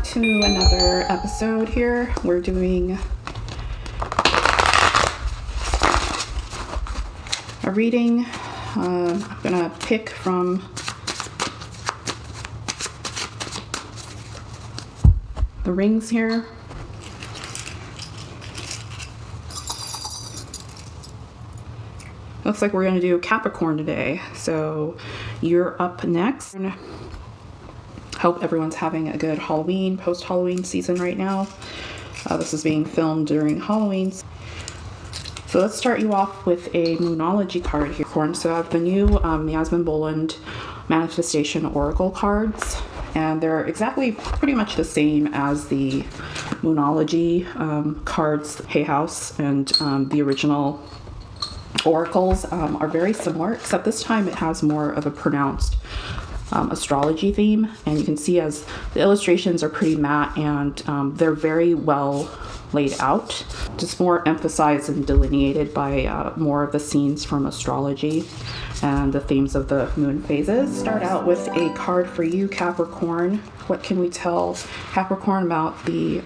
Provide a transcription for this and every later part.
to another episode here. We're doing a reading. I'm gonna pick from the rings here. Looks like we're gonna do Capricorn today. So you're up next. Hope everyone's having a good Halloween, post-Halloween season right now. This is being filmed during Halloween. So let's start you off with a numerology card here. So I have the new Yasmin Boland Manifestation Oracle cards, and they're exactly pretty much the same as the Moonology cards, Hay House, and the original oracles are very similar, except this time it has more of a pronounced astrology theme, and you can see as the illustrations are pretty matte and they're very well laid out, just more emphasized and delineated by more of the scenes from astrology and the themes of the moon phases. Start out with a card for you, Capricorn. What can we tell Capricorn about the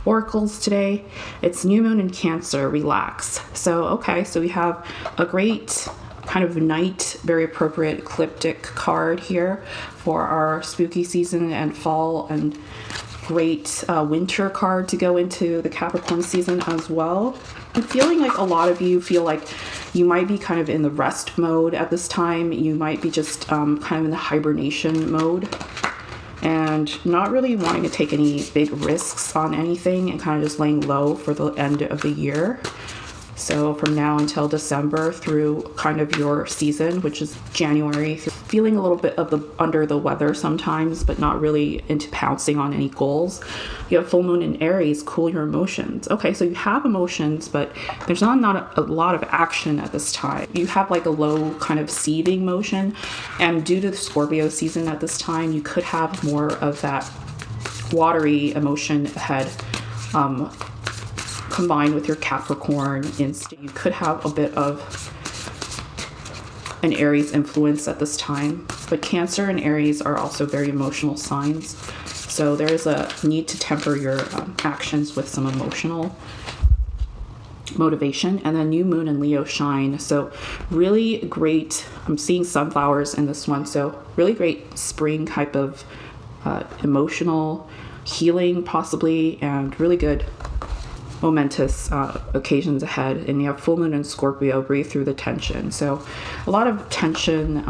oracles today? It's new moon in Cancer, relax. So okay, so we have a great kind of night, very appropriate ecliptic card here for our spooky season and fall, and great winter card to go into the Capricorn season as well. I'm feeling like a lot of you feel like you might be kind of in the rest mode at this time. You might be just kind of in the hibernation mode and not really wanting to take any big risks on anything and kind of just laying low for the end of the year. So from now until December through kind of your season, which is January, feeling a little bit of the under the weather sometimes, but not really into pouncing on any goals. You have full moon in Aries, cool your emotions. Okay, so you have emotions, but there's not a lot of action at this time. You have like a low kind of seething motion, and due to the Scorpio season at this time, you could have more of that watery emotion ahead. Combined with your Capricorn instinct, you could have a bit of an Aries influence at this time. But Cancer and Aries are also very emotional signs. So there is a need to temper your actions with some emotional motivation. And then new moon and Leo shine. So really great, I'm seeing sunflowers in this one. So really great spring type of emotional healing possibly, and really good momentous occasions ahead. And you have full moon in Scorpio, breathe through the tension. So a lot of tension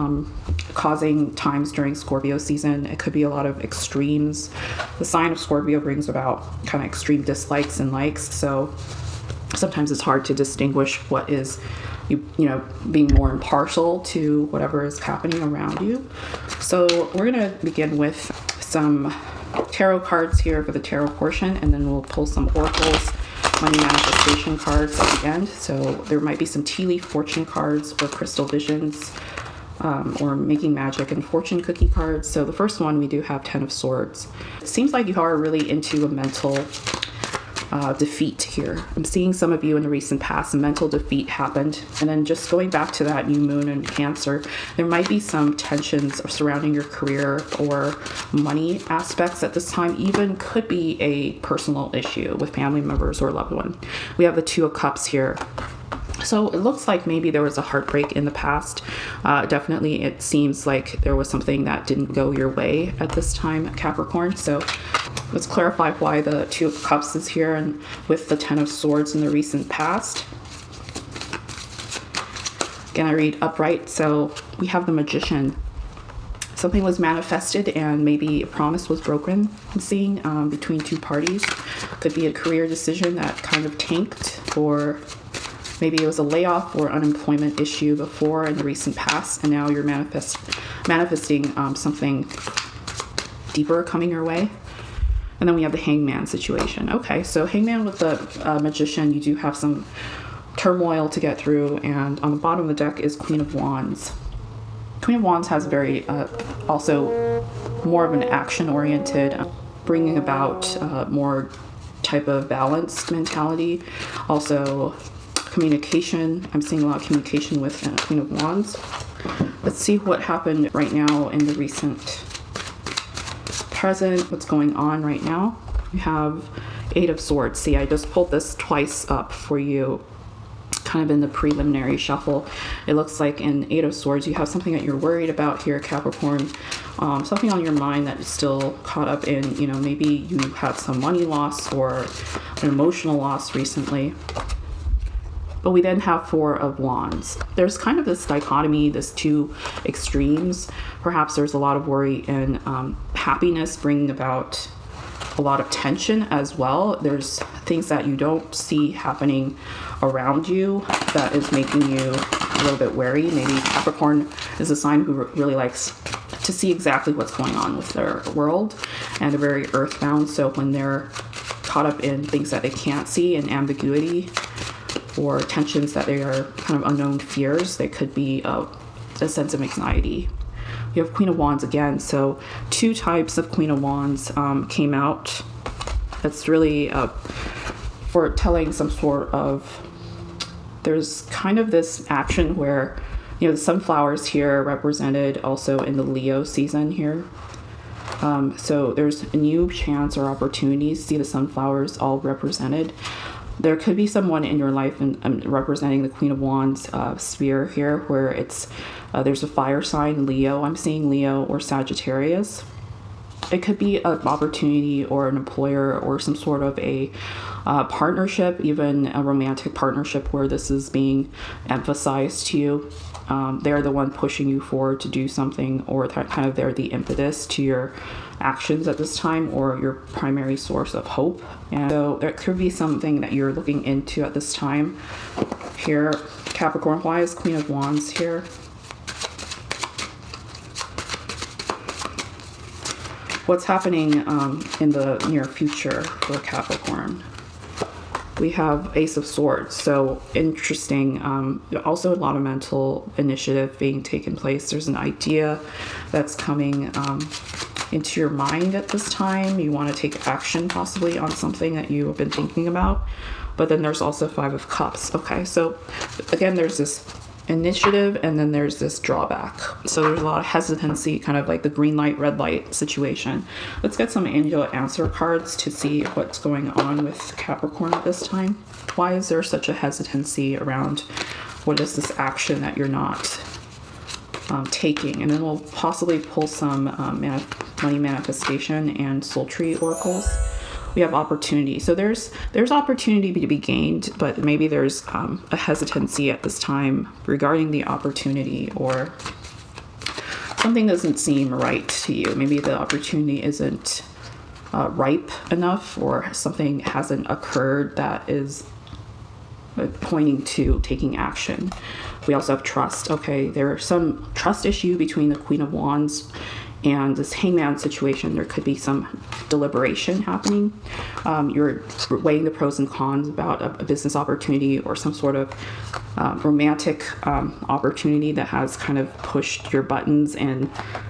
causing times during Scorpio season. It could be a lot of extremes. The sign of Scorpio brings about kind of extreme dislikes and likes. So sometimes it's hard to distinguish what is, you know, being more impartial to whatever is happening around you. So we're going to begin with some tarot cards here for the tarot portion, and then we'll pull some oracles, money manifestation cards at the end. So there might be some tea leaf fortune cards or crystal visions, or making magic and fortune cookie cards. So the first one, we do have 10 of Swords. It seems like you are really into a mental defeat here. I'm seeing some of you in the recent past, a mental defeat happened. And then just going back to that new moon in Cancer, there might be some tensions surrounding your career or money aspects at this time. Even could be a personal issue with family members or loved one. We have the Two of Cups here. So it looks like maybe there was a heartbreak in the past. Definitely it seems like there was something that didn't go your way at this time, Capricorn. So let's clarify why the Two of Cups is here and with the 10 of Swords in the recent past. Again, I read upright. So we have the Magician. Something was manifested and maybe a promise was broken, I'm seeing, between two parties. Could be a career decision that kind of tanked, or maybe it was a layoff or unemployment issue before in the recent past, and now you're manifesting something deeper coming your way. And then we have the Hangman situation. Okay, so Hangman with the Magician, you do have some turmoil to get through, and on the bottom of the deck is Queen of Wands. Queen of Wands has very also more of an action-oriented, bringing about more type of balanced mentality. Also communication. I'm seeing a lot of communication with Queen of Wands. Let's see what happened right now in the recent present, what's going on right now. You have Eight of Swords. See, I just pulled this twice up for you, kind of in the preliminary shuffle. It looks like in Eight of Swords, you have something that you're worried about here, Capricorn. Something on your mind that is still caught up in, you know, maybe you had some money loss or an emotional loss recently. But we then have Four of Wands. There's kind of this dichotomy, this two extremes. Perhaps there's a lot of worry and happiness bringing about a lot of tension as well. There's things that you don't see happening around you that is making you a little bit wary. Maybe Capricorn is a sign who really likes to see exactly what's going on with their world and are very earthbound. So when they're caught up in things that they can't see and ambiguity or tensions that they are kind of unknown fears, they could be a sense of anxiety. You have Queen of Wands again. So two types of Queen of Wands came out. That's really for telling some sort of, there's kind of this action where, you know, the sunflowers here are represented also in the Leo season here. So there's a new chance or opportunities. See the sunflowers all represented. There could be someone in your life, and representing the Queen of Wands sphere here, where it's there's a fire sign, Leo. I'm seeing Leo or Sagittarius. It could be an opportunity or an employer or some sort of a partnership, even a romantic partnership where this is being emphasized to you. They're the one pushing you forward to do something, or kind of they're the impetus to your actions at this time, or your primary source of hope. And so there could be something that you're looking into at this time here, Capricorn. Why is Queen of Wands here? What's happening in the near future for Capricorn? We have Ace of Swords. So interesting. Also a lot of mental initiative being taken place. There's an idea that's coming into your mind at this time. You want to take action possibly on something that you have been thinking about. But then there's also Five of Cups. Okay, so again, there's this initiative and then there's this drawback. So there's a lot of hesitancy, kind of like the green light, red light situation. Let's get some angel answer cards to see what's going on with Capricorn at this time. Why is there such a hesitancy around what is this action that you're not taking? And then we'll possibly pull some money manifestation and soul tree oracles. We have opportunity. So there's opportunity to be gained, but maybe there's a hesitancy at this time regarding the opportunity, or something doesn't seem right to you. Maybe the opportunity isn't ripe enough, or something hasn't occurred that is pointing to taking action. We also have trust. Okay, there's some trust issue between the Queen of Wands and this Hangman situation. There could be some deliberation happening. You're weighing the pros and cons about a business opportunity or some sort of romantic opportunity that has kind of pushed your buttons and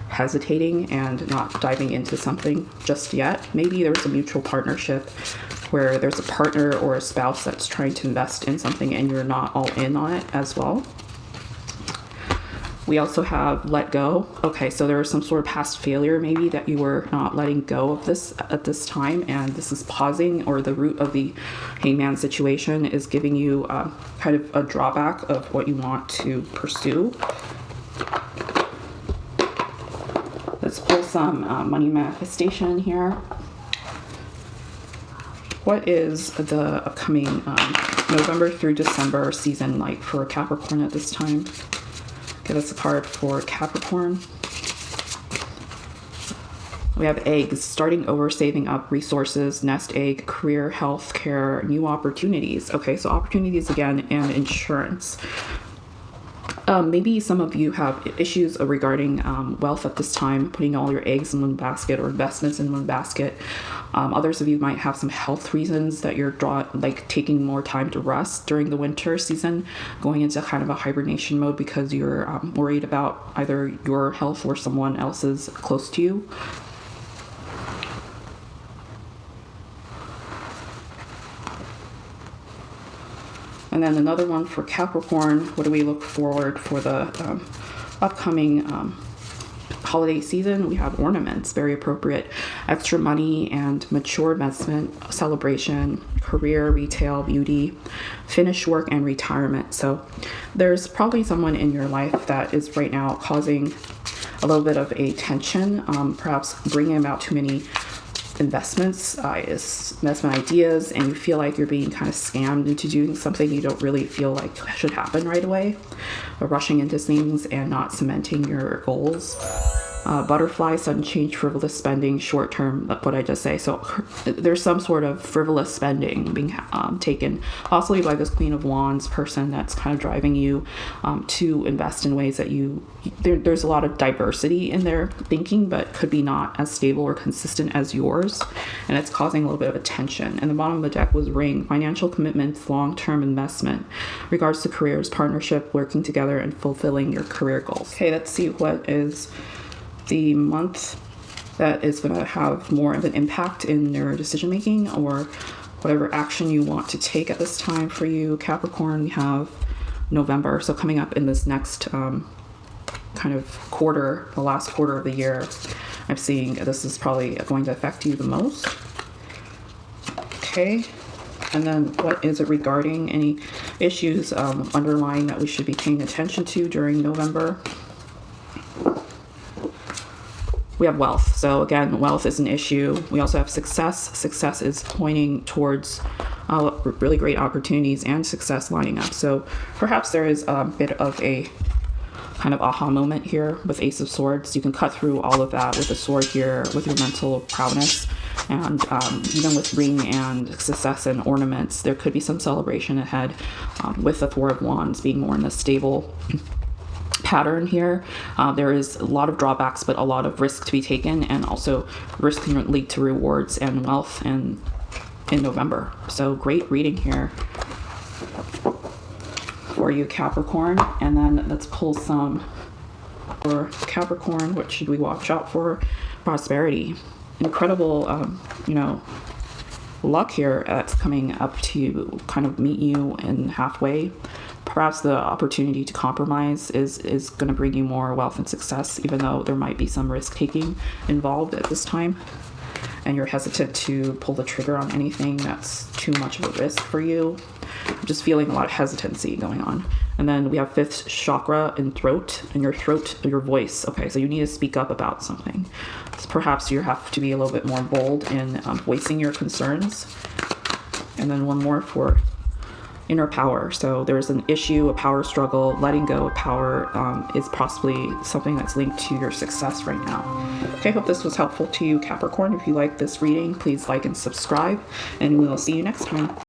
hesitating and not diving into something just yet. Maybe there's a mutual partnership where there's a partner or a spouse that's trying to invest in something and you're not all in on it as well. We also have let go. Okay, so there was some sort of past failure maybe that you were not letting go of this at this time, and this is pausing, or the root of the Hangman situation is giving you kind of a drawback of what you want to pursue. Let's pull some money manifestation here. What is the upcoming November through December season like for Capricorn at this time? Give us a card for Capricorn. We have eggs, starting over, saving up, resources, nest egg, career, health care, new opportunities. Okay, so opportunities again, and insurance. Maybe some of you have issues regarding wealth at this time, putting all your eggs in one basket or investments in one basket. Others of you might have some health reasons that you're taking more time to rest during the winter season, going into kind of a hibernation mode because you're worried about either your health or someone else's close to you. And then another one for Capricorn. What do we look forward for the upcoming holiday season, we have ornaments, very appropriate. Extra money and mature investment, celebration, career, retail, beauty, finished work, and retirement. So there's probably someone in your life that is right now causing a little bit of a tension, perhaps bringing about too many investment ideas, and you feel like you're being kind of scammed into doing something you don't really feel like should happen right away, or rushing into things and not cementing your goals. Butterfly, sudden change, frivolous spending, short term, what I just say. So there's some sort of frivolous spending being taken, possibly by this Queen of Wands person that's kind of driving you to invest in ways that there's a lot of diversity in their thinking, but could be not as stable or consistent as yours. And it's causing a little bit of a tension. And the bottom of the deck was Ring, financial commitments, long-term investment, regards to careers, partnership, working together, and fulfilling your career goals. Okay, let's see what is the month that is going to have more of an impact in your decision making, or whatever action you want to take at this time for you, Capricorn. We have November, so coming up in this next kind of quarter, the last quarter of the year, I'm seeing this is probably going to affect you the most. Okay, and then what is it regarding any issues underlying that we should be paying attention to during November? We have wealth. So again, wealth is an issue. We also have success. Success is pointing towards really great opportunities and success lining up. So perhaps there is a bit of a kind of aha moment here with Ace of Swords. You can cut through all of that with a sword here, with your mental prowess. And even with Ring and success and ornaments, there could be some celebration ahead with the Four of Wands being more in the stable pattern here. There is a lot of drawbacks, but a lot of risk to be taken, and also risk can lead to rewards and wealth in November. So great reading here for you, Capricorn. And then let's pull some for Capricorn. What should we watch out for? Prosperity, incredible luck here that's coming up to kind of meet you in halfway. Perhaps the opportunity to compromise is going to bring you more wealth and success, even though there might be some risk taking involved at this time, and you're hesitant to pull the trigger on anything that's too much of a risk for you. I'm just feeling a lot of hesitancy going on. And then we have fifth chakra in throat, and your throat, your voice. Okay, so you need to speak up about something. So perhaps you have to be a little bit more bold in voicing your concerns. And then one more for inner power. So there's an issue, a power struggle. Letting go of power is possibly something that's linked to your success right now. Okay, I hope this was helpful to you, Capricorn. If you like this reading, please like and subscribe, and we'll see you next time.